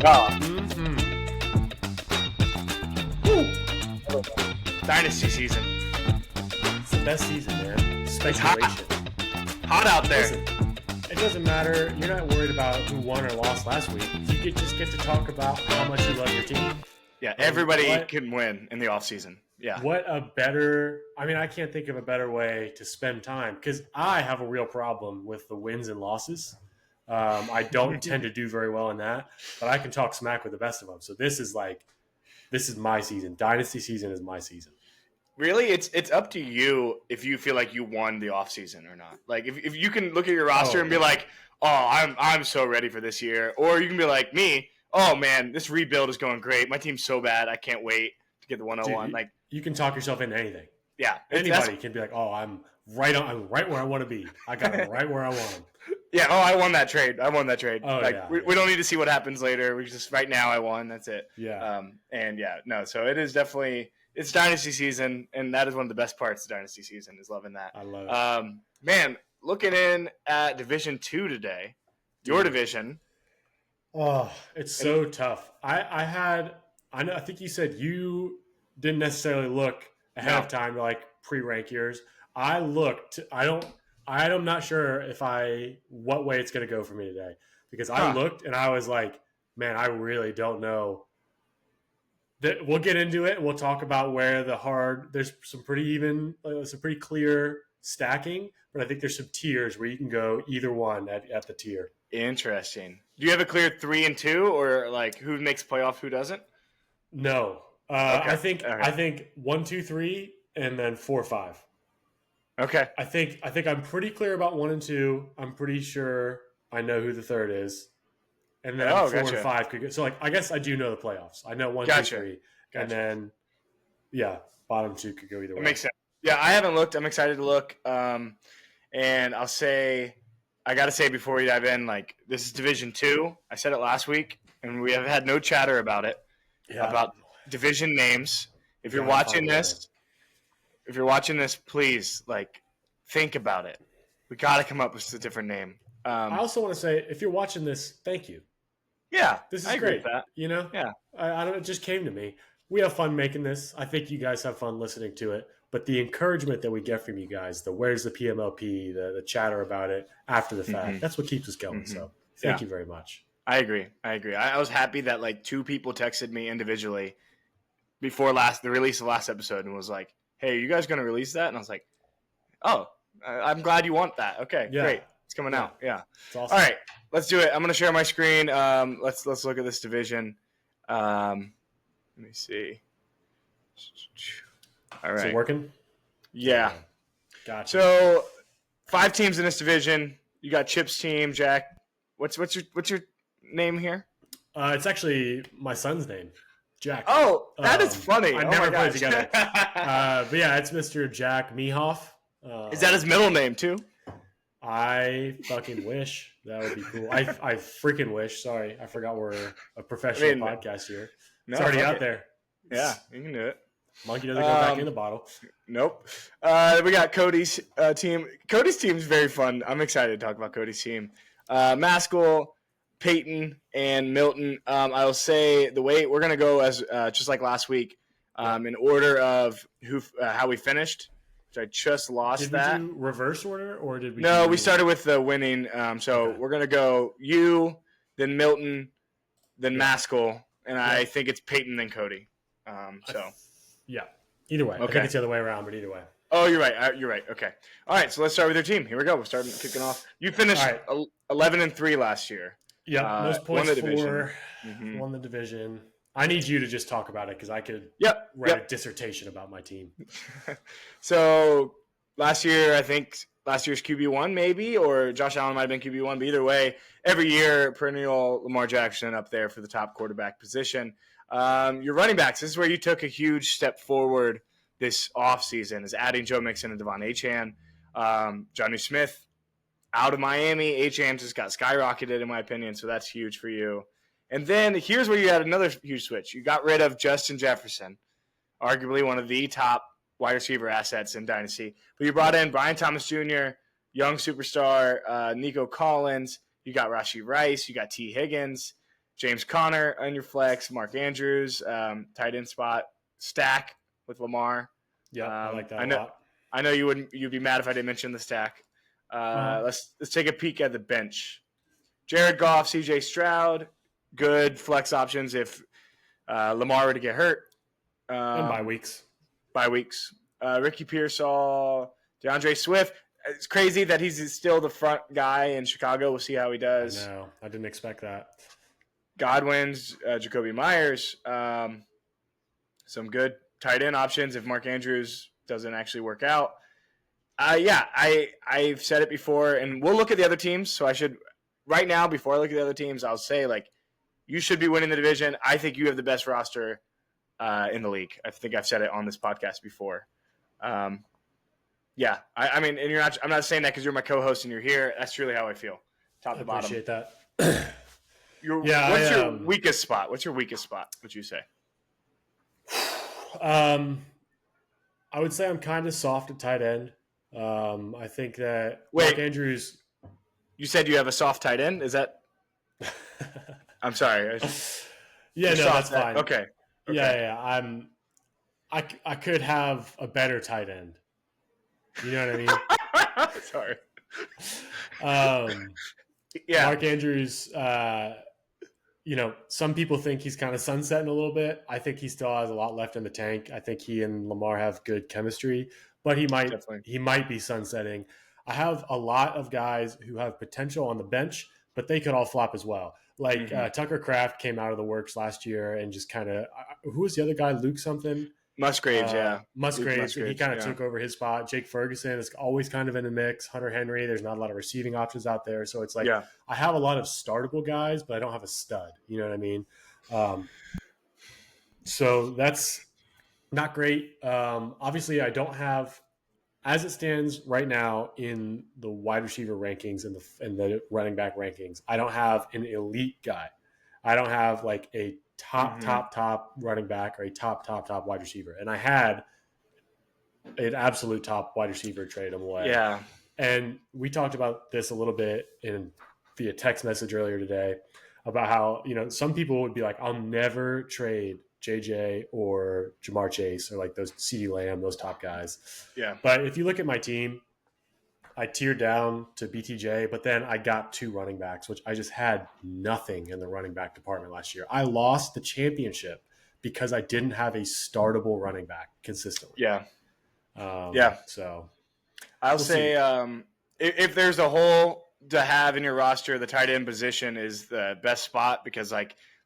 Oh, Dynasty season. It's the best season, man. Speculation. Hot out there. Listen, it doesn't matter. You're not worried about who won or lost last week. You just get to talk about how much you love your team. Yeah, everybody can win in the offseason. Yeah. What a better – I mean, I can't think of a better way to spend time because I have a real problem with the wins and losses. I don't tend to do very well in that, but I can talk smack with the best of them. So this is my season. Dynasty season is my season. Really, it's up to you if you feel like you won the offseason or not. Like if you can look at your roster and be like, oh, I'm so ready for this year, or you can be like me, oh man, this rebuild is going great. My team's so bad, I can't wait to get the 101. Dude, you can talk yourself into anything. Yeah, anybody can be like, oh, I'm right where I want to be. I got it right where I want them. Yeah. Oh, I won that trade. Oh, we don't need to see what happens later. We just right now I won. That's it. Yeah. So it is definitely. It's Dynasty season, and that is one of the best parts of Dynasty season is loving that. I love it. Man, looking in at Division 2 today, your division. Oh, it's so tough. I think you said you didn't necessarily look ahead of time to like pre-rank yours. I looked. I'm not sure what way it's going to go for me today because I looked and I was like, man, I really don't know. We'll get into it and we'll talk about where there's some pretty clear stacking, but I think there's some tiers where you can go either one at the tier. Interesting. Do you have a clear 3 and 2 or like who makes playoff, who doesn't? No. Okay. I think 1, 2, 3 and then 4, 5. Okay. I think I'm pretty clear about 1 and 2. I'm pretty sure I know who the third is. And then 4 and 5 could go. So, I guess I do know the playoffs. I know 1, 2, 3. And then, bottom 2 could go either way. It makes sense. Yeah, I haven't looked. I'm excited to look. And I'll say, I got to say before we dive in, this is Division 2. I said it last week, and we have had no chatter about it, about division names. If you're watching this, please, think about it. We got to come up with a different name. I also want to say, if you're watching this, thank you. Yeah, this is I agree great. With that. Yeah, I don't. It just came to me. We have fun making this. I think you guys have fun listening to it. But the encouragement that we get from you guys, the where's the PMLP, the chatter about it after the fact, that's what keeps us going. So thank you very much. I agree. I was happy that 2 people texted me individually before the release of last episode and was like, "Hey, are you guys going to release that?" And I was like, "Oh, I'm glad you want that. Okay, great." It's coming out. Yeah. It's awesome. All right, let's do it. I'm going to share my screen. Let's look at this division. Let me see. All right. Is it working? Yeah. Gotcha. So 5 teams in this division. You got Chip's team, Jack. What's your name here? It's actually my son's name, Jack. Oh, that is funny. I never played together. But yeah, it's Mr. Jack Mehoff. Is that his middle name too? I fucking wish. That would be cool. I freaking wish. Sorry, I forgot we're a professional podcast here. No, it's already out there. Yeah, you can do it. Monkey doesn't go back in the bottle. Nope. We got Cody's team. Cody's team is very fun. I'm excited to talk about Cody's team. Maskell, Peyton, and Milton. I will say the way we're going to go as just like last week in order of how we finished. Which I just lost that. Did we do reverse order or did we? No, we started with the winning. We're gonna go you, then Milton, then Maskell, and I think it's Peyton then Cody. Yeah. Either way. Okay. I think it's the other way around, but either way. Oh, you're right. You're right. Okay. All right. So let's start with your team. Here we go. We're starting kicking off. You finished 11-3 last year. Yeah. Most points won the division. I need you to just talk about it because I could write a dissertation about my team. So last year's QB1 maybe, or Josh Allen might have been QB1, but either way, every year, perennial Lamar Jackson up there for the top quarterback position. Your running backs, this is where you took a huge step forward this offseason, is adding Joe Mixon and Devon Achane. Johnny Smith out of Miami. Achane just got skyrocketed, in my opinion, so that's huge for you. And then here's where you had another huge switch. You got rid of Justin Jefferson, arguably one of the top wide receiver assets in Dynasty. But you brought in Brian Thomas Jr., young superstar, Nico Collins. You got Rashee Rice. You got T. Higgins. James Conner on your flex, Mark Andrews, tight end spot, stack with Lamar. Yeah, I like that a lot. I know you'd be mad if I didn't mention the stack. Let's take a peek at the bench. Jared Goff, CJ Stroud, good flex options if Lamar were to get hurt. And bye weeks. Ricky Pearsall, DeAndre Swift. It's crazy that he's still the front guy in Chicago. We'll see how he does. I know. I didn't expect that. Godwin's, Jacoby Myers. Some good tight end options if Mark Andrews doesn't actually work out. I've said it before, and we'll look at the other teams. So I should right now, before I look at the other teams, I'll say you should be winning the division. I think you have the best roster in the league. I think I've said it on this podcast before. I mean, and I'm not saying that because you're my co-host and you're here. That's really how I feel, top to bottom. Appreciate that. What's your weakest spot? What's your weakest spot? Would you say? I would say I'm kind of soft at tight end. I think that Mark Andrews. You said you have a soft tight end. Is that? I'm sorry. That's fine. Okay. Yeah. I could have a better tight end. You know what I mean? Sorry. Mark Andrews. Some people think he's kind of sunsetting a little bit. I think he still has a lot left in the tank. I think he and Lamar have good chemistry, but he might be sunsetting. I have a lot of guys who have potential on the bench, but they could all flop as well. Like Tucker Kraft came out of the works last year and just kind of who was the other guy? Luke something. Musgraves, Musgraves. He kind of took over his spot. Jake Ferguson is always kind of in the mix. Hunter Henry, there's not a lot of receiving options out there. So it's I have a lot of startable guys, but I don't have a stud. You know what I mean? So that's not great. Obviously, I don't have, as it stands right now in the wide receiver rankings and the running back rankings, I don't have an elite guy. I don't have a top running back or a top wide receiver. And I had an absolute top wide receiver trade him away. Yeah. And we talked about this a little bit via text message earlier today about how, some people would be like, I'll never trade JJ or Jamar Chase or those CeeDee Lamb, those top guys. Yeah. But if you look at my team, I tiered down to BTJ, but then I got 2 running backs, which I just had nothing in the running back department last year. I lost the championship because I didn't have a startable running back consistently. Yeah. So I'll say if there's a hole to have in your roster, the tight end position is the best spot because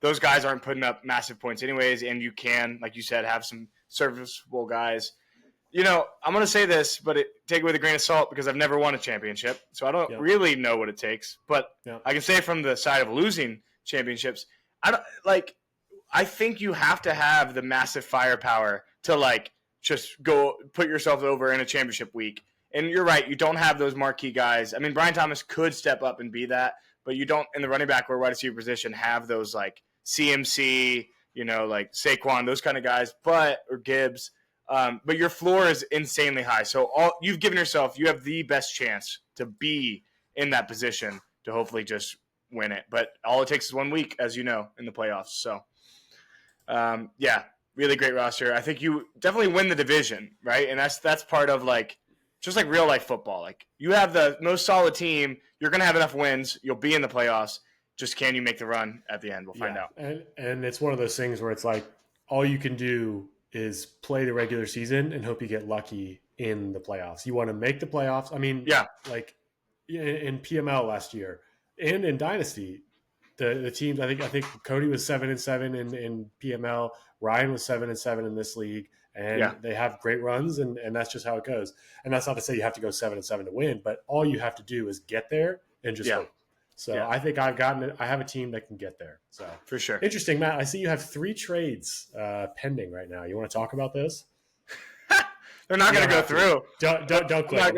those guys aren't putting up massive points anyways, and you can, like you said, have some serviceable guys. I'm going to say this, but take it with a grain of salt because I've never won a championship, so I don't really know what it takes. But I can say from the side of losing championships, I think you have to have the massive firepower to just go put yourself over in a championship week. And you're right, you don't have those marquee guys. I mean, Brian Thomas could step up and be that, but you don't in the running back or wide receiver position have those CMC, Saquon, those kind of guys, or Gibbs. But your floor is insanely high. So you've given yourself, you have the best chance to be in that position to hopefully just win it. But all it takes is 1 week, as you know, in the playoffs. So, really great roster. I think you definitely win the division, right? And that's part of just like real life football. You have the most solid team. You're going to have enough wins. You'll be in the playoffs. Just can you make the run at the end? We'll find out. And it's one of those things where it's all you can do is play the regular season and hope you get lucky in the playoffs. You want to make the playoffs. I mean, in PML last year and in Dynasty, the teams, I think Cody was 7-7 in PML. Ryan was 7-7 in this league. And they have great runs, and that's just how it goes. And that's not to say you have to go 7-7 to win, but all you have to do is get there and just hope. So I think I've gotten it. I have a team that can get there. So for sure. Interesting, Matt. I see you have 3 trades pending right now. You want to talk about this? They're not going to go through. Don't click.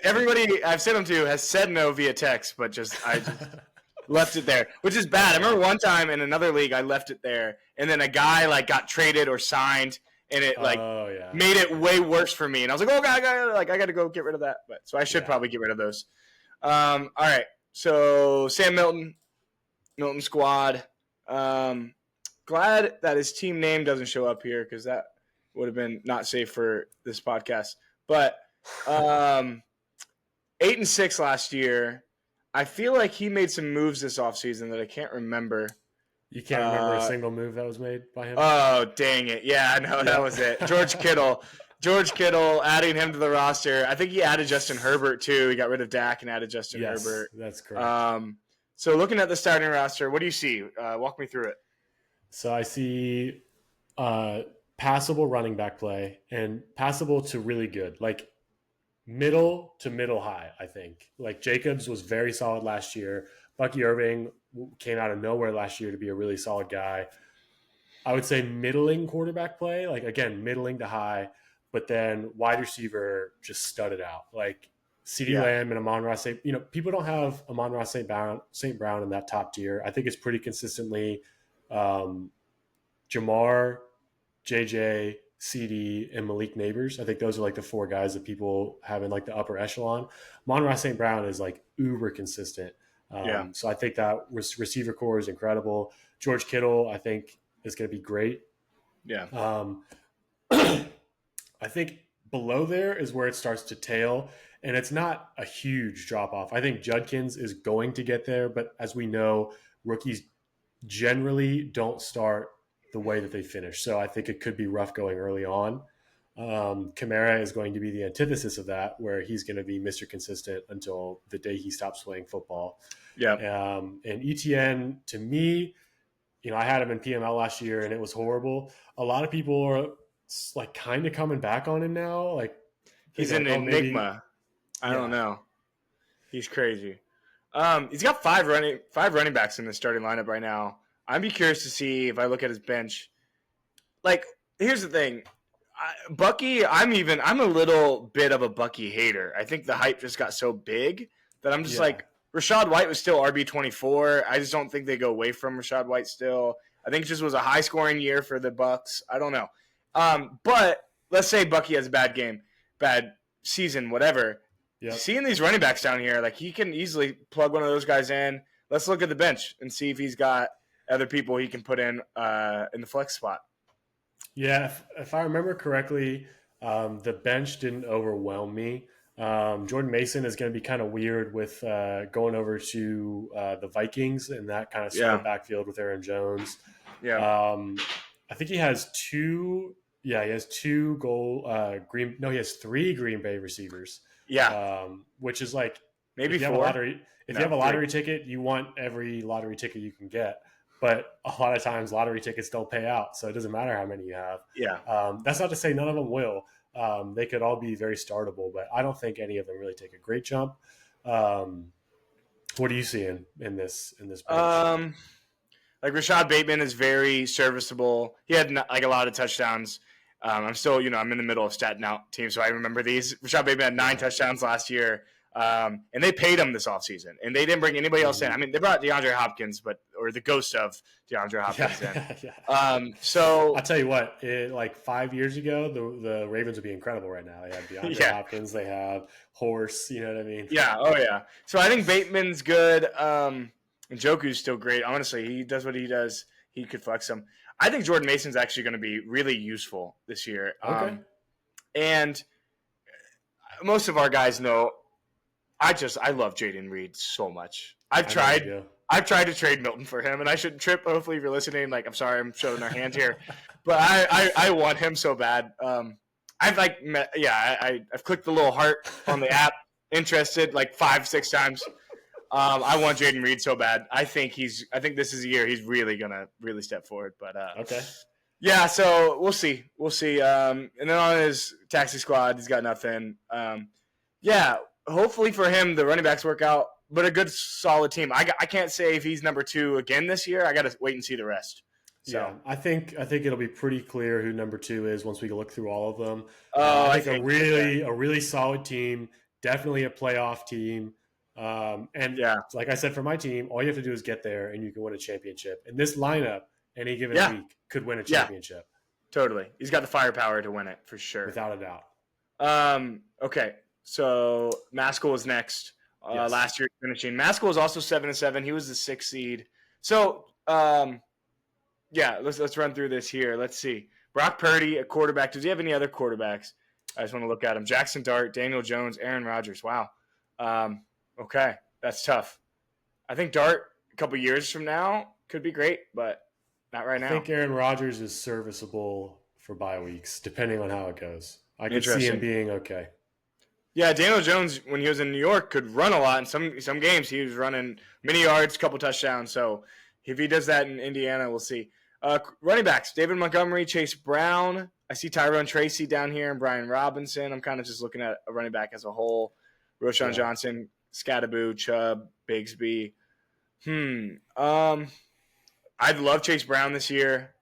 Everybody I've sent them to has said no via text, but I just left it there, which is bad. I remember one time in another league I left it there, and then a guy got traded or signed, and it made it way worse for me. And I was like, oh god, I got to go get rid of that. But so I should probably get rid of those. All right. So Sam Milton, Milton squad. Glad that his team name doesn't show up here because that would have been not safe for this podcast. But 8-6 last year. I feel like he made some moves this offseason that I can't remember. You can't remember a single move that was made by him? Oh, dang it. Yeah, no, that was it. George Kittle. George Kittle, adding him to the roster. I think he added Justin Herbert, too. He got rid of Dak and added Justin Herbert. That's correct. So looking at the starting roster, what do you see? Walk me through it. So I see passable running back play and passable to really good. Like middle to middle high, I think. Like Jacobs was very solid last year. Bucky Irving came out of nowhere last year to be a really solid guy. I would say middling quarterback play, like again, middling to high, but then wide receiver just studded out. Like CeeDee Lamb and Amon-Ra St. People don't have Amon-Ra St. Brown in that top tier. I think it's pretty consistently Jamar, JJ, CD, and Malik Neighbors. I think those are like the four guys that people have in like the upper echelon. Amon-Ra St. Brown is like uber consistent. So I think that receiver core is incredible. George Kittle, I think, is going to be great. Yeah. I think below there is where it starts to tail, and it's not a huge drop off. I think Judkins is going to get there, but as we know, rookies generally don't start the way that they finish. So I think it could be rough going early on. Kamara is going to be the antithesis of that, where he's going to be Mr. Consistent until the day he stops playing football. Yeah. And ETN, to me, I had him in PML last year and it was horrible. A lot of people are like kind of coming back on him now. Like he's an enigma. I don't know. He's crazy. He's got five running backs in the starting lineup right now. I'd be curious to see if I look at his bench. Like, here's the thing. Bucky, I'm a little bit of a Bucky hater. I think the hype just got so big that I'm just like, Rachaad White was still RB24. I just don't think they go away from Rachaad White still. I think it just was a high-scoring year for the Bucs. I don't know. But let's say Bucky has a bad game, bad season, whatever. Yep. Seeing these running backs down here, like he can easily plug one of those guys in. Let's look at the bench and see if he's got other people he can put in the flex spot. Yeah, if I remember correctly, the bench didn't overwhelm me. Jordan Mason is going to be kind of weird with going over to the Vikings and that kind of split backfield with Aaron Jones. Yeah. I think he has two. Yeah, he has two he has three Green Bay receivers. Yeah. Which is like maybe if you four. If you have a lottery ticket, you want every lottery ticket you can get. But a lot of times lottery tickets don't pay out, so it doesn't matter how many you have. Yeah. That's not to say none of them will. They could all be very startable, but I don't think any of them really take a great jump. What are you seeing in this bench? Like Rashad Bateman is very serviceable. He had like a lot of touchdowns. I'm still, I'm in the middle of statting out teams, so I remember these. Rashad Bateman had 9 touchdowns last year. And they paid him this offseason, and they didn't bring anybody else in. I mean, they brought DeAndre Hopkins, or the ghost of DeAndre Hopkins in. So I'll tell you what, like 5 years ago, the Ravens would be incredible right now. They have DeAndre Hopkins, they have Horse, you know what I mean? Yeah, oh yeah. So I think Bateman's good. And Njoku's still great. Honestly, he does what he does. He could flex him. I think Jordan Mason's actually going to be really useful this year. Okay. And most of our guys know I love Jaden Reed so much. I've tried to trade Milton for him, and I shouldn't trip. Hopefully, if you're listening, like I'm sorry, I'm showing our hand here, but I want him so bad. I've clicked the little heart on the app, interested like 5-6 times. I want Jaden Reed so bad. I think this is a year he's really gonna step forward. But okay. Yeah, so we'll see. And then on his taxi squad, he's got nothing. Hopefully for him, the running backs work out, but a good, solid team. I can't say if he's number 2 again this year. I got to wait and see the rest. So. Yeah, I think it'll be pretty clear who number 2 is once we look through all of them. I think a really solid team, definitely a playoff team. Like I said, for my team, all you have to do is get there, and you can win a championship. And this lineup, any given week, could win a championship. Totally, he's got the firepower to win it for sure, without a doubt. Okay. So Maskell is next. Last year finishing. Maskell was also 7-7. He was the 6th seed. So, yeah, let's run through this here. Let's see. Brock Purdy, a quarterback. Does he have any other quarterbacks? I just want to look at him. Jackson Dart, Daniel Jones, Aaron Rodgers. Wow. Okay, that's tough. I think Dart a couple years from now could be great, but not right I now. think Aaron Rodgers is serviceable for bye weeks, depending on how it goes. I could see him Interesting. being okay. Yeah, Daniel Jones, when he was in New York, could run a lot. In some games, he was running many yards, couple touchdowns. So if he does that in Indiana, we'll see. Running backs: David Montgomery, Chase Brown. I see Tyrone Tracy down here and Brian Robinson. I'm kind of just looking at a running back as a whole. Roshan Johnson, Scattaboo, Chubb, Bigsby. I'd love Chase Brown this year.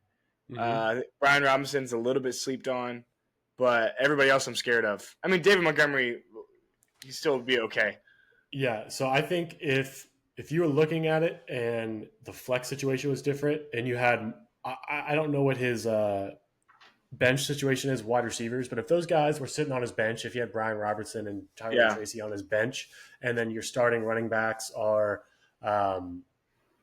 Brian Robinson's a little bit sleeped on, but everybody else I'm scared of. I mean, David Montgomery, he still would be okay. Yeah, so I think if you were looking at it and the flex situation was different, and you had I don't know what his bench situation is, wide receivers, but if those guys were sitting on his bench, if you had Brian Robertson and Tyrone Tracy on his bench, and then your starting running backs are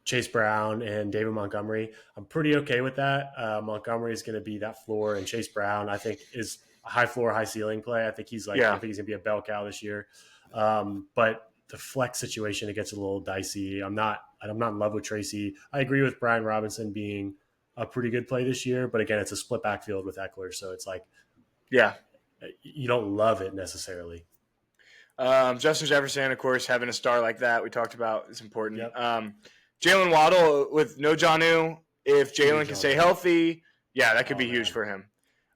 Chase Brown and David Montgomery, I'm pretty okay with that. Montgomery is going to be that floor, and Chase Brown, I think, is a high floor, high ceiling play. I think he's I think he's going to be a bell cow this year. But the flex situation, it gets a little dicey. I'm not in love with Tracy. I agree with Brian Robinson being a pretty good play this year, but again, it's a split backfield with Eckler, so it's like, you don't love it necessarily. Justin Jefferson, of course, having a star like that we talked about is important. Yep. Jalen Waddle with no Jonnu. If Jalen can stay healthy, that could be huge for him.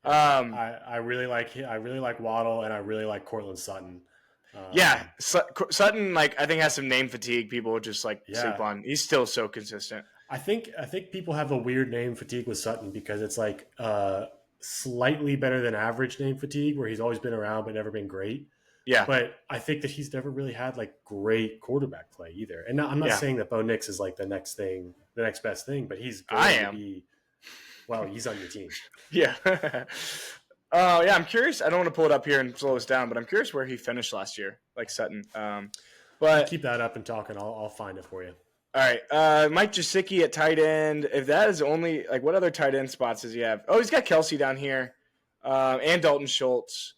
I really like Waddle, and I really like Cortland Sutton. Sutton, I think, has some name fatigue. People just sleep on. He's still so consistent. I think people have a weird name fatigue with Sutton because it's slightly better than average name fatigue, where he's always been around but never been great. Yeah. But I think that he's never really had great quarterback play either. And I'm not saying that Bo Nix is the next best thing, but he's going to be, well, he's on your team. Yeah. I'm curious. I don't want to pull it up here and slow us down, but I'm curious where he finished last year, Sutton. But keep that up and talk, and I'll find it for you. All right. Mike Gesicki at tight end. If that is only what other tight end spots does he have? Oh, he's got Kelsey down here, and Dalton Schultz.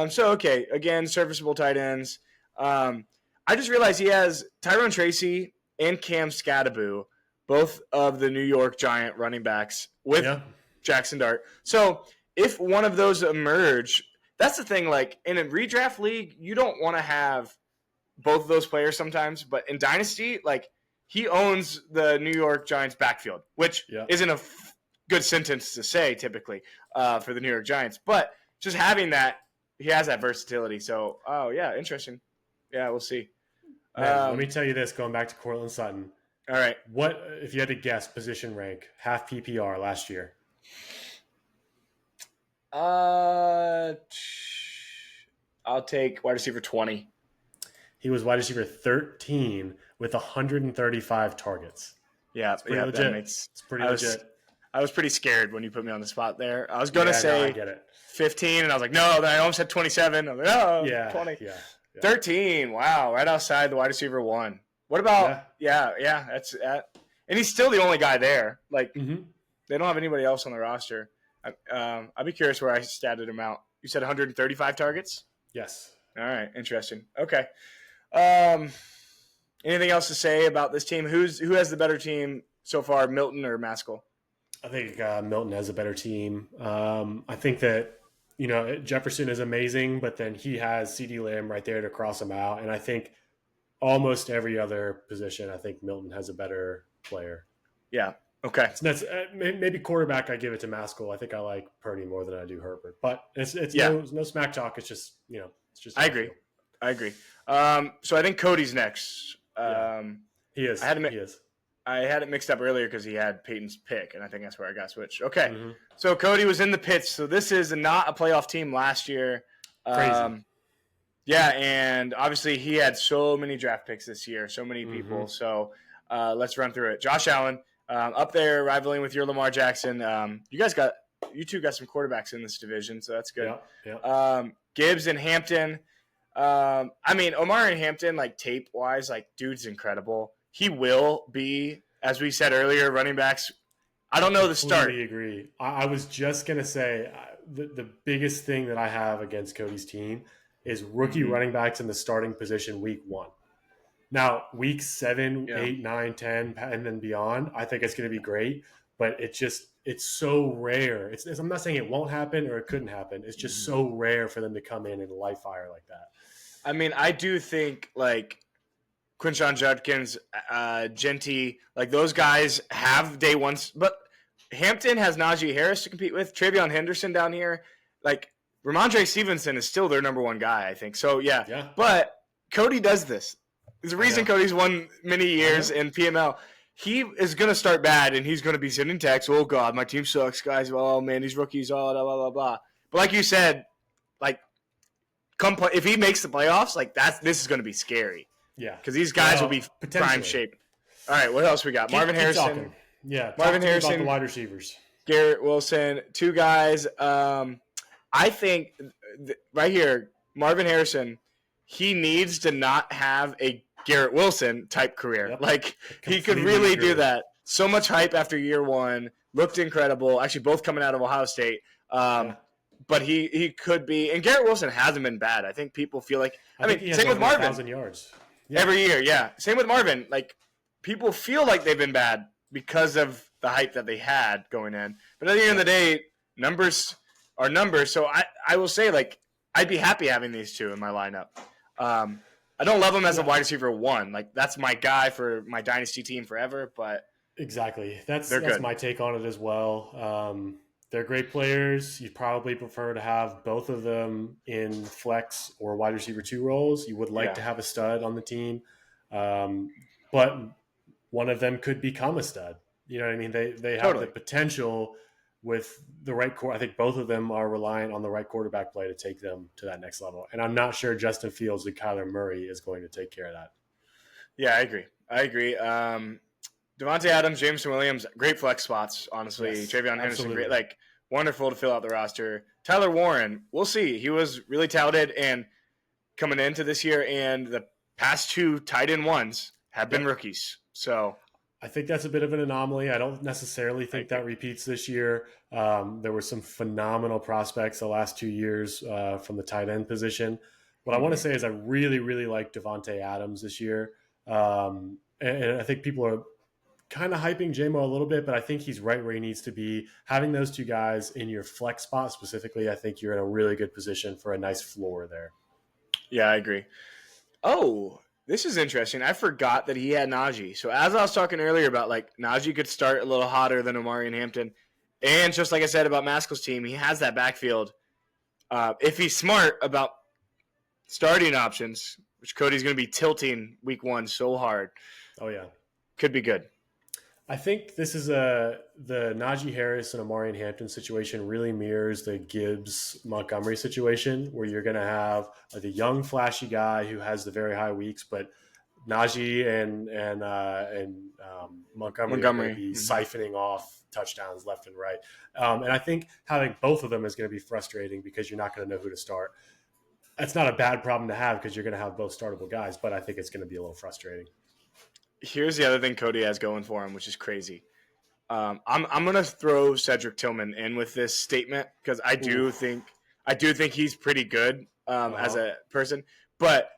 So okay, again, serviceable tight ends. I just realized he has Tyrone Tracy and Cam Scattaboo, both of the New York Giant running backs with Jackson Dart. So if one of those emerge, that's the thing. In a redraft league, you don't want to have both of those players sometimes, but in Dynasty, he owns the New York Giants backfield, which isn't a good sentence to say typically for the New York Giants. But just having that, he has that versatility. So, interesting. Yeah, we'll see. Man, let me tell you this, going back to Cortland Sutton. All right. What, if you had to guess, position rank, half PPR last year? I'll take wide receiver 20. He was wide receiver 13 with 135 targets. Yeah, it's pretty legit. It's pretty legit. I was pretty scared when you put me on the spot there. I was going to say I get it. 15, and I was like, no. Then I almost had 27. I was like, 20. Yeah. 13. Wow, right outside the wide receiver 1. What about? That's that. And he's still the only guy there. They don't have anybody else on the roster. I'd be curious where I statted him out. You said 135 targets? Yes. All right, interesting. Okay. Anything else to say about this team? Who has the better team so far, Milton or Maskell? I think Milton has a better team. I think that Jefferson is amazing, but then he has CeeDee Lamb right there to cross him out, and I think almost every other position, I think Milton has a better player. Yeah. Okay. So that's maybe quarterback. I give it to Maskell. I think I like Purdy more than I do Herbert, but it's no smack talk. It's just it's just. I agree. So I think Cody's next. He is. I had it mixed up earlier because he had Peyton's pick, and I think that's where I got switched. Okay. So Cody was in the pits. So this is not a playoff team last year. Crazy. And obviously he had so many draft picks this year, so many people. So let's run through it. Josh Allen, up there rivaling with your Lamar Jackson. You two got some quarterbacks in this division, so that's good. Yeah. Gibbs and Hampton. Omar and Hampton, tape-wise, dude's incredible. He will be as we said earlier, running backs. I don't know the start. Completely agree. I was just gonna say the biggest thing that I have against Cody's team is rookie Mm-hmm. running backs in the starting position week 1. Now, week 7, Yeah. 8, 9, 10, and then beyond, I think it's going to be great. But it's so rare. I'm not saying it won't happen or it couldn't happen. It's just Mm-hmm. so rare for them to come in and light fire like that. I mean, I do think like Quinshon Judkins, Genty, like those guys have day ones, but Hampton has Najee Harris to compete with. Travion Henderson down here, like Ramondre Stevenson is still their number one guy, I think. So Yeah. But Cody does this. There's a reason Cody's won many years in PML. He is going to start bad, and he's going to be sending texts. Oh God, my team sucks, guys. Oh man, these rookies, blah blah blah blah. But like you said, like if he makes the playoffs, like this is going to be scary. Yeah. Because these guys will be prime shape. All right, what else we got? Marvin Harrison. Talking. Yeah, Marvin Harrison. About the wide receivers. Garrett Wilson, 2 guys. I think right here, Marvin Harrison, he needs to not have a Garrett Wilson type career. Yep. Like he could really do that. So much hype after year 1, looked incredible. Actually, both coming out of Ohio State. But he could be, and Garrett Wilson hasn't been bad. I think people feel like, I mean, same with Marvin. 1,000 yards. Yeah. Every year, yeah. Same with Marvin. Like people feel like they've been bad because of the hype that they had going in. But at the end of the day, numbers are numbers. So I will say, like, I'd be happy having these 2 in my lineup. I don't love them as a wide receiver 1. Like that's my guy for my dynasty team forever. But exactly, that's good. My take on it as well. They're great players. You'd probably prefer to have both of them in flex or wide receiver 2 roles. You would like to have a stud on the team, but one of them could become a stud. You know what I mean? They have the potential with the right core. I think both of them are reliant on the right quarterback play to take them to that next level. And I'm not sure Justin Fields and Kyler Murray is going to take care of that. Yeah, I agree. Devontae Adams, Jameson Williams, great flex spots, honestly. Yes, Travion Henderson, great, like wonderful to fill out the roster. Tyler Warren, we'll see. He was really touted and coming into this year, and the past 2 tight end ones have been rookies. So I think that's a bit of an anomaly. I don't necessarily think that repeats this year. There were some phenomenal prospects the last 2 years from the tight end position. What I want to say is I really, really like Devontae Adams this year. And I think people are kind of hyping JMO a little bit, but I think he's right where he needs to be. Having those 2 guys in your flex spot specifically, I think you're in a really good position for a nice floor there. Yeah, I agree. Oh, this is interesting. I forgot that he had Najee. So as I was talking earlier about like Najee could start a little hotter than Omari and Hampton, and just like I said about Maskell's team, he has that backfield. If he's smart about starting options, which Cody's going to be tilting week 1 so hard. Oh yeah, could be good. I think this is the Najee Harris and Omari and Hampton situation really mirrors the Gibbs Montgomery situation, where you're going to have the young flashy guy who has the very high weeks, but Najee and Montgomery are going to be siphoning off touchdowns left and right. And I think having both of them is going to be frustrating because you're not going to know who to start. That's not a bad problem to have because you're going to have both startable guys, but I think it's going to be a little frustrating. Here's the other thing Cody has going for him, which is crazy. I'm going to throw Cedric Tillman in with this statement because I do think he's pretty good as a person. But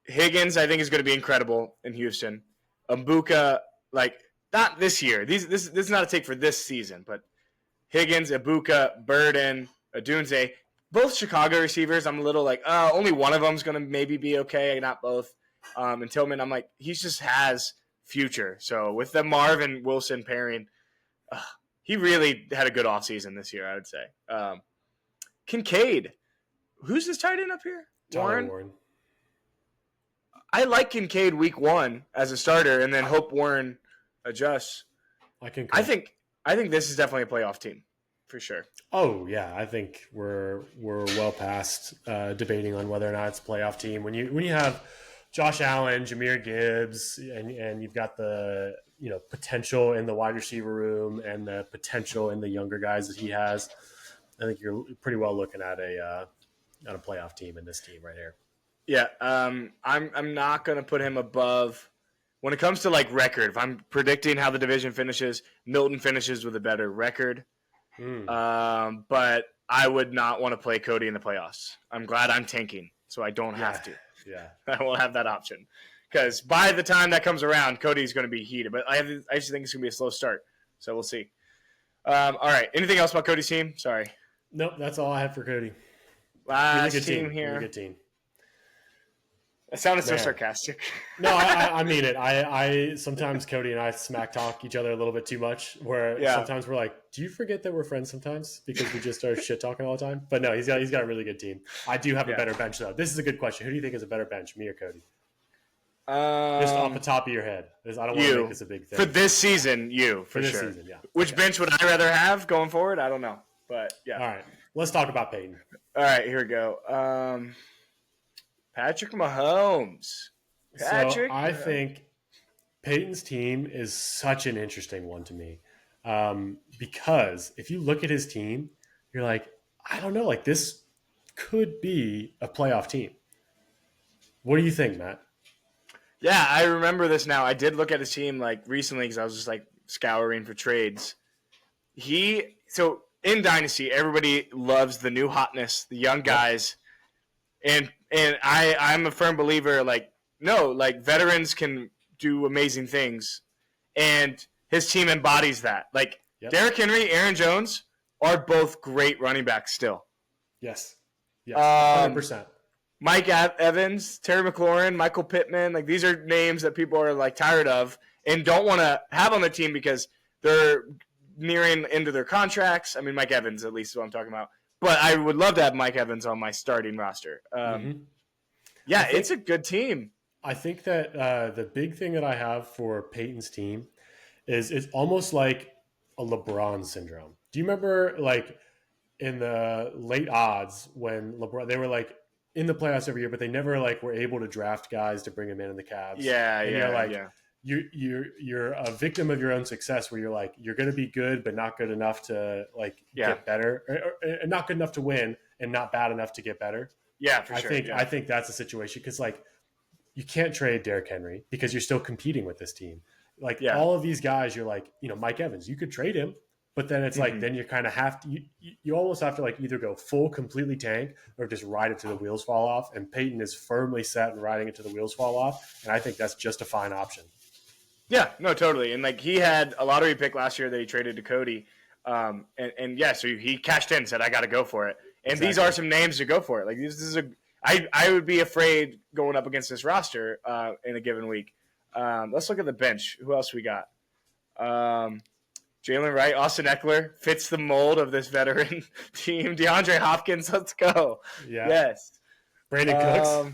Higgins, I think, is going to be incredible in Houston. Mbuka, like not this year. This is not a take for this season, but Higgins, Mbuka, Burden, Adunze, both Chicago receivers. I'm a little like, only one of them is going to maybe be okay, not both. And Tillman, I'm like, he just has future. So with the Marvin Wilson pairing, he really had a good offseason this year, I would say. Kincaid. Who's this tight end up here? Warren. I like Kincaid week 1 as a starter and then hope Warren adjusts. I think this is definitely a playoff team for sure. Oh yeah, I think we're well past debating on whether or not it's a playoff team. When you have Josh Allen, Jahmyr Gibbs, and you've got the potential in the wide receiver room and the potential in the younger guys that he has, I think you're pretty well looking at a playoff team in this team right here. Yeah, I'm not going to put him above when it comes to like record, if I'm predicting how the division finishes, Milton finishes with a better record. But I would not want to play Cody in the playoffs. I'm glad I'm tanking, so I don't have to. Yeah. I will have that option. Because by the time that comes around, Cody's going to be heated. But I just think it's going to be a slow start. So we'll see. All right. Anything else about Cody's team? Sorry. Nope, that's all I have for Cody. Last really good team here. Really good team. That sounded so sarcastic. No, I mean it. I sometimes Cody and I smack talk each other a little bit too much. Where sometimes we're like, "Do you forget that we're friends?" Sometimes because we just start shit talking all the time. But no, he's got a really good team. I do have a better bench though. This is a good question. Who do you think is a better bench, me or Cody? Just off the top of your head. I don't want to make this a big thing for this season. For this sure. Season, yeah. Which bench would I rather have going forward? I don't know, but yeah. All right, let's talk about Peyton. All right, here we go. Patrick Mahomes. I think Peyton's team is such an interesting one to me because if you look at his team, you're like, I don't know, like this could be a playoff team. What do you think, Matt? Yeah, I remember this now. I did look at his team like recently because I was just like scouring for trades. So in Dynasty, everybody loves the new hotness, the young guys, and I'm a firm believer like veterans can do amazing things, and his team embodies that. Like Derrick Henry, Aaron Jones are both great running backs still. Yes, 100%. Mike Evans, Terry McLaurin, Michael Pittman, like these are names that people are like tired of and don't want to have on their team because they're nearing into their contracts. I mean, Mike Evans, at least is what I'm talking about. But I would love to have Mike Evans on my starting roster. Yeah, it's a good team. I think that the big thing that I have for Peyton's team is it's almost like a LeBron syndrome. Do you remember like in the late odds when LeBron, they were like in the playoffs every year, but they never like were able to draft guys to bring them in the Cavs. You're a victim of your own success where you're like, you're going to be good, but not good enough to like get better or not good enough to win and not bad enough to get better. Yeah, for sure. I think that's a situation because like you can't trade Derrick Henry because you're still competing with this team. Like all of these guys, you're like, Mike Evans, you could trade him, but then it's like, then you kind of have to, you almost have to like either go full completely tank or just ride it till the wheels fall off. And Peyton is firmly set and riding it till the wheels fall off. And I think that's just a fine option. Yeah, no, totally. And like he had a lottery pick last year that he traded to Cody. So he cashed in and said, I got to go for it. And these are some names to go for it. Like this is I would be afraid going up against this roster in a given week. Let's look at the bench. Who else we got? Jalen Wright, Austin Eckler fits the mold of this veteran team. DeAndre Hopkins, let's go. Yeah. Yes. Brandon Cooks.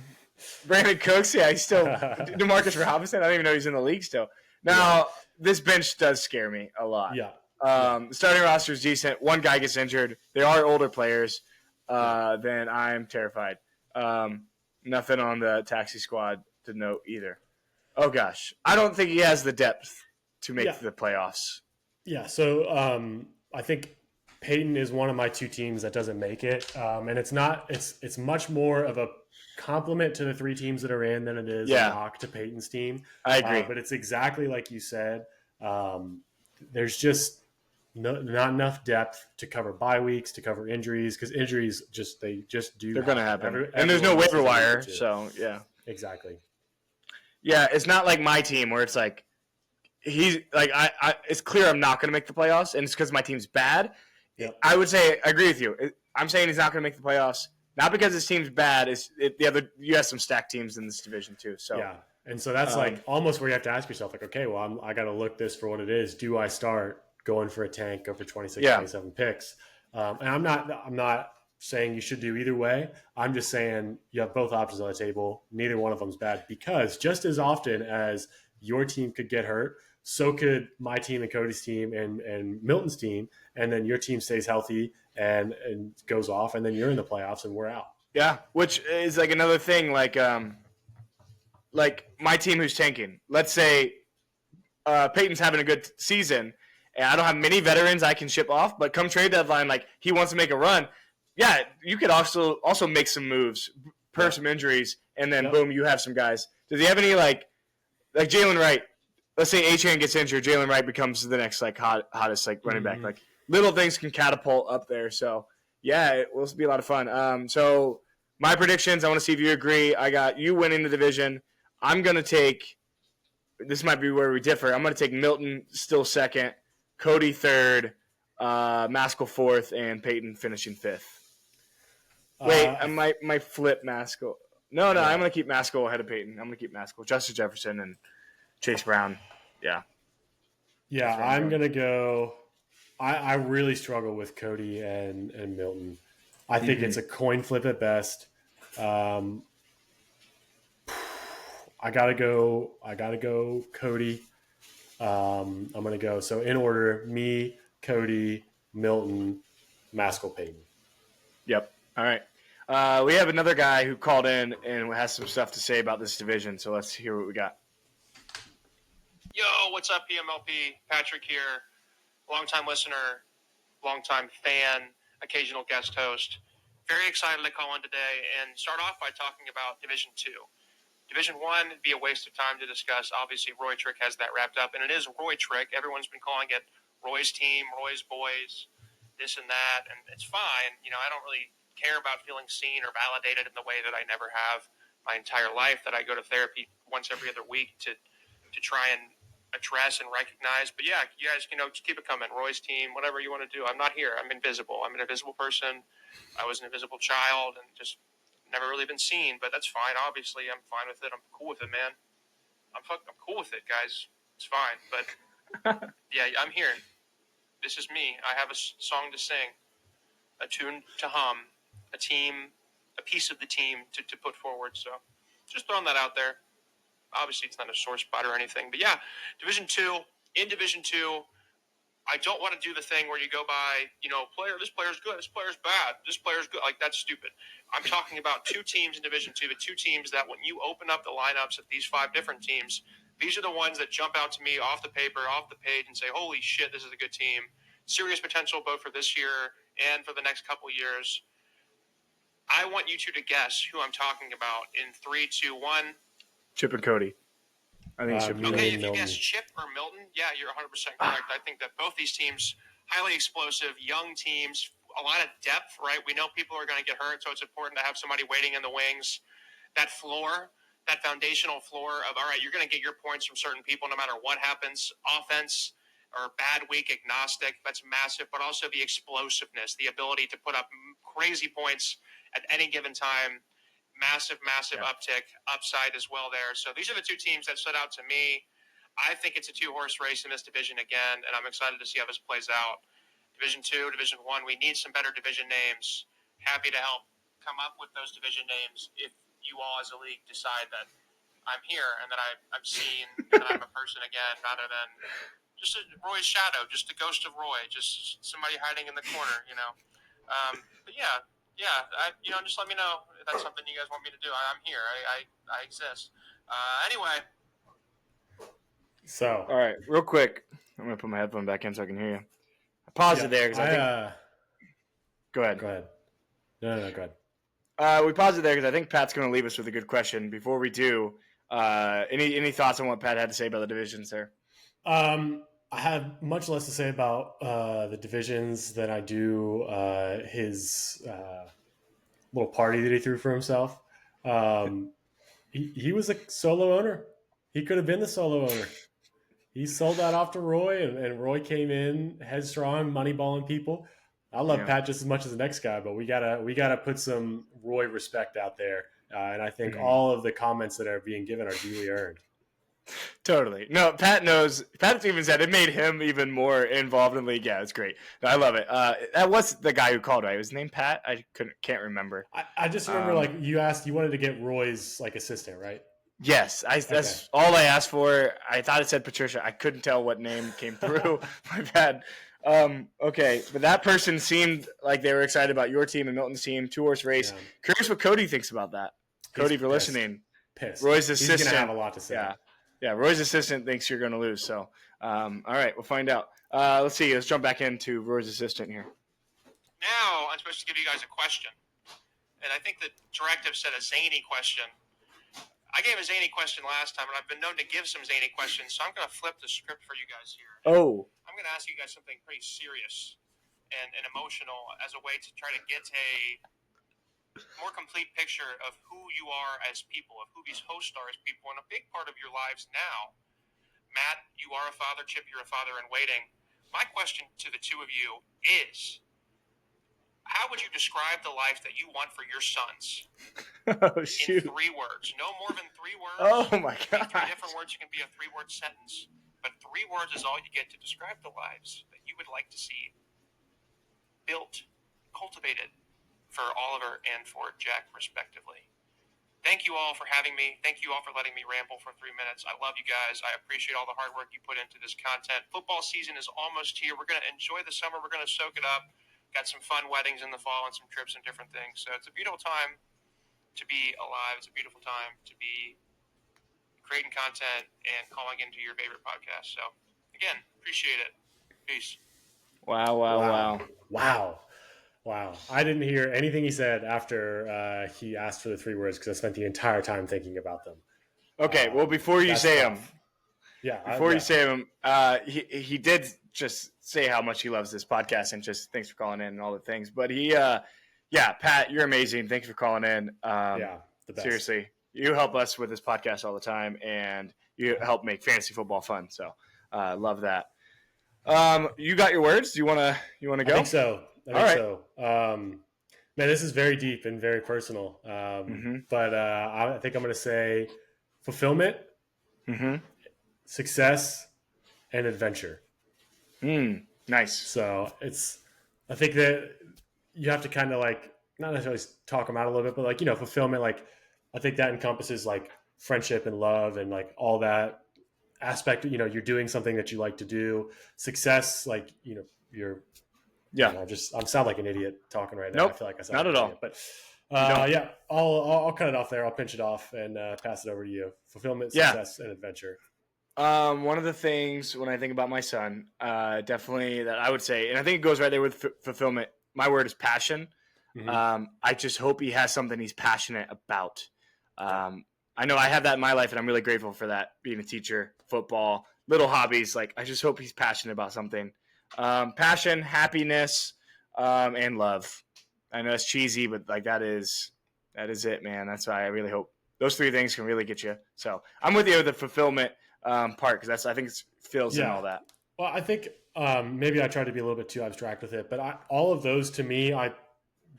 Brandon Cooks, yeah, he's still DeMarcus Robinson. I don't even know he's in the league still. Now, this bench does scare me a lot. Yeah. The starting roster is decent. One guy gets injured. They are older players. Then I'm terrified. Nothing on the taxi squad to note either. Oh, gosh. I don't think he has the depth to make the playoffs. Yeah, so I think Peyton is one of my two teams that doesn't make it, and it's much more of a compliment to the three teams that are in than it is a knock to Peyton's team. I agree, but it's exactly like you said. There's just not enough depth to cover bye weeks, to cover injuries, because injuries they're going to happen, and there's no waiver wire, so yeah, exactly. Yeah, it's not like my team where it's like. He's like it's clear I'm not going to make the playoffs, and it's because my team's bad. Yep. I would say I agree with you. I'm saying he's not going to make the playoffs, not because his team's bad. You have some stacked teams in this division too. So yeah, and so that's like almost where you have to ask yourself, like, okay, well, I got to look this for what it is. Do I start going for a tank, go for 26, 27 picks? And I'm not saying you should do either way. I'm just saying you have both options on the table. Neither one of them's bad because just as often as your team could get hurt, so could my team and Cody's team and Milton's team, and then your team stays healthy and goes off, and then you're in the playoffs and we're out. Yeah, which is like another thing, like my team who's tanking. Let's say Peyton's having a good season, and I don't have many veterans I can ship off, but come trade deadline, like he wants to make a run. Yeah, you could also make some moves, some injuries, and then boom, you have some guys. Does he have any like like Jalen Wright. Let's say Achane gets injured, Jalen Wright becomes the next like hottest like running back. Like little things can catapult up there. So yeah, it will be a lot of fun. So my predictions, I want to see if you agree. I got you winning the division. I'm gonna take. This might be where we differ. I'm gonna take Milton still second, Cody third, Maskell fourth, and Peyton finishing fifth. Wait, I might flip Maskell. No, Yeah. I'm gonna keep Maskell ahead of Peyton. I'm gonna keep Maskell, Justin Jefferson, and Chase Brown. Yeah. Yeah, I'm going to go. I really struggle with Cody and Milton. I think it's a coin flip at best. I gotta go Cody. I'm gonna go. So in order, me, Cody, Milton, Maskell, Payton. Yep. All right. We have another guy who called in and has some stuff to say about this division. So let's hear what we got. Yo, what's up, PMLP? Patrick here. Longtime listener, longtime fan, occasional guest host. Very excited to call in today and start off by talking about Division 2. Division 1 would be a waste of time to discuss. Obviously, Roy Trick has that wrapped up, and it is Roy Trick. Everyone's been calling it Roy's team, Roy's boys, this and that, and it's fine. I don't really care about feeling seen or validated in the way that I never have my entire life, that I go to therapy once every other week to try and address and recognize. But yeah, you guys, just keep it coming. Roy's team, whatever you want to do. I'm not here. I'm invisible. I'm an invisible person. I was an invisible child and just never really been seen, but that's fine. Obviously, I'm fine with it. I'm cool with it, man. I'm cool with it, guys. It's fine. But yeah, I'm here. This is me. I have a song to sing, a tune to hum, a piece of the team to put forward. So just throwing that out there. Obviously, it's not a sore spot or anything. But yeah, Division 2, in Division 2, I don't want to do the thing where you go by, this player's good, this player's bad, this player's good. Like, that's stupid. I'm talking about two teams in Division 2, the two teams that when you open up the lineups of these 5 different teams, these are the ones that jump out to me off the paper, off the page, and say, holy shit, this is a good team. Serious potential both for this year and for the next couple years. I want you two to guess who I'm talking about in 3, 2, 1. Chip and Cody. I think Chip and Cody. Okay, if you guess Chip or Milton, yeah, you're 100% correct. I think that both these teams, highly explosive, young teams, a lot of depth, right? We know people are going to get hurt, so it's important to have somebody waiting in the wings. That floor, that foundational floor of, all right, you're going to get your points from certain people no matter what happens. Offense or bad week agnostic, that's massive, but also the explosiveness, the ability to put up crazy points at any given time. Massive uptick, upside as well there. So these are the two teams that stood out to me. I think it's a 2-horse race in this division again, and I'm excited to see how this plays out. Division 2, Division 1, we need some better division names. Happy to help come up with those division names if you all as a league decide that I'm here and that I'm seen and that I'm a person again, rather than just Roy's shadow, just the ghost of Roy, just somebody hiding in the corner, But yeah, just let me know if that's something you guys want me to do. I'm here. I exist. Anyway. So. All right, real quick. I'm going to put my headphone back in so I can hear you. I paused it there because I think. Go ahead. Go ahead. No, go ahead. We paused it there because I think Pat's going to leave us with a good question. Before we do, any thoughts on what Pat had to say about the divisions there? I have much less to say about the divisions than I do his little party that he threw for himself. He was a solo owner. He could have been the solo owner. He sold that off to Roy, and Roy came in headstrong, moneyballing people. I love Pat just as much as the next guy, but we gotta put some Roy respect out there. And I think all of the comments that are being given are duly earned. Totally. No, Pat knows. Pat even said it made him even more involved in the league. Yeah, it's great. I love it. That was the guy who called, right? Was his name Pat? I can't remember. I just remember you wanted to get Roy's assistant, right? Yes, that's all I asked for. I thought it said Patricia. I couldn't tell what name came through. My bad. Okay, but that person seemed like they were excited about your team and Milton's team, 2-horse race. Yeah. Curious what Cody thinks about that. Cody, for listening. Pissed. Roy's assistant. He's going to have a lot to say. Yeah, Roy's assistant thinks you're going to lose. So, all right, we'll find out. Let's see. Let's jump back into Roy's assistant here. Now I'm supposed to give you guys a question. And I think the directive said a zany question. I gave a zany question last time, and I've been known to give some zany questions, so I'm going to flip the script for you guys here. Oh. I'm going to ask you guys something pretty serious and emotional as a way to try to get a more complete picture of who you are as people, of who these hosts are as people, and a big part of your lives now. Matt, you are a father. Chip, you're a father in waiting. My question to the two of you is, how would you describe the life that you want for your sons? Oh, shoot. In 3 words. No more than 3 words. Oh, my God. 3 different words. It can be a 3-word sentence. But 3 words is all you get to describe the lives that you would like to see built, cultivated for Oliver and for Jack, respectively. Thank you all for having me. Thank you all for letting me ramble for 3 minutes. I love you guys. I appreciate all the hard work you put into this content. Football season is almost here. We're going to enjoy the summer. We're going to soak it up. Got some fun weddings in the fall and some trips and different things. So it's a beautiful time to be alive. It's a beautiful time to be creating content and calling into your favorite podcast. So, again, appreciate it. Peace. Wow. I didn't hear anything he said after he asked for the 3 words because I spent the entire time thinking about them. Okay, well, before you say them, you say them, he did just say how much he loves this podcast and just thanks for calling in and all the things. But Pat, you're amazing. Thanks for calling in. The best. Seriously, you help us with this podcast all the time, and you help make fantasy football fun. So, love that. You got your words? Do you want to go? I think so. Man, this is very deep and very personal. But I think I'm going to say fulfillment, success, and adventure. Nice. So I think that you have to kind of like, not necessarily talk them out a little bit, but like, fulfillment, like I think that encompasses like friendship and love and like all that aspect, you're doing something that you like to do. Success, like, you're, I sound like an idiot talking right now. Nope, I feel like I sound not like at an idiot, but I'll cut it off there. I'll pinch it off and pass it over to you. Fulfillment, success, and adventure. One of the things when I think about my son, definitely that I would say, and I think it goes right there with fulfillment. My word is passion. I just hope he has something he's passionate about. I know I have that in my life, and I'm really grateful for that. Being a teacher, football, little hobbies. Like I just hope he's passionate about something. Passion, happiness, and love. I know it's cheesy, but like that is it, man. That's why I really hope those 3 things can really get you. So I'm with you with the fulfillment part because I think it fills in all that. Well, I think maybe I tried to be a little bit too abstract with it, but all of those to me, I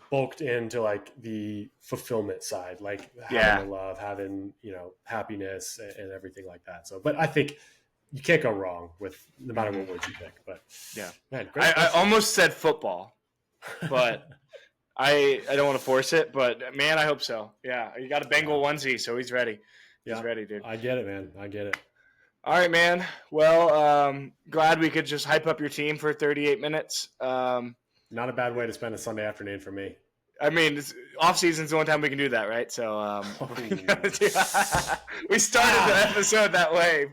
bulked into like the fulfillment side, like having love, having, happiness and everything like that. So, but I think you can't go wrong with no matter what words you pick, but man, great. I almost said football, but I don't want to force it, but man, I hope so. Yeah. You got a Bengal onesie, so he's ready. He's ready, dude. I get it, man. I get it. All right, man. Well, glad we could just hype up your team for 38 minutes. Not a bad way to spend a Sunday afternoon for me. I mean, off season's the only time we can do that, right? So we started the episode that way.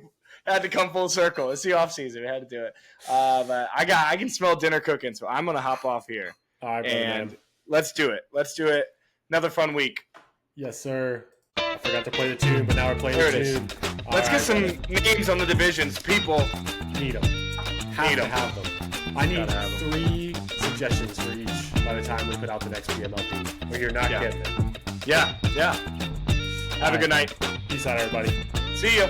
Had to come full circle. It's the off season. We had to do it. But I can smell dinner cooking, so I'm gonna hop off here. All right, man. Let's do it. Another fun week. Yes, sir. I forgot to play the tune, but now we're playing the tune. Let's get some names on the divisions. People need them. Have to have them. I need 3 suggestions for each by the time we put out the next PMLP, or you're not getting it. Yeah. Have a good night. Peace out, everybody. See ya.